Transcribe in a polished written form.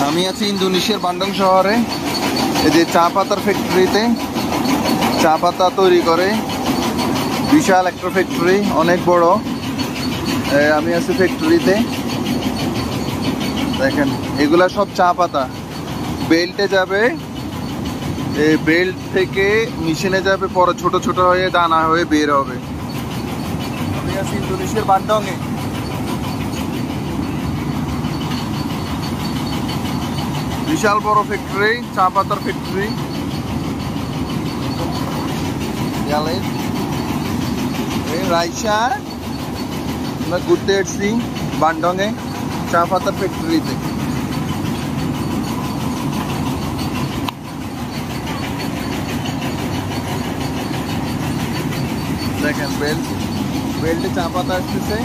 আমি আছি ইন্দোনেশিয়ার বান্ডং শহরে। এই যে চা পাতার ফ্যাক্টরিতে চা পাতা তৈরি করে, বিশাল একটা ফ্যাক্টরি, অনেক বড়। আমি আছি ফ্যাক্টরিতে, দেখেন এগুলা সব চা পাতা বেল্টে যাবে, বেল্ট থেকে মেশিনে যাবে, পরে ছোট ছোট হয়ে দানা হয়ে বের হবে। আমি আছি ইন্দোনেশিয়ার বান্ডং এ। বিশাল বড় ফ্যাক্টরি, চা পাতার ফ্যাক্টরি। রাইসা আমরা ঘুরতে এসছি বান্ডং এ চা পাতার ফ্যাক্টরিতে। দেখেন বেল্টে চা পাতা আসতেছে।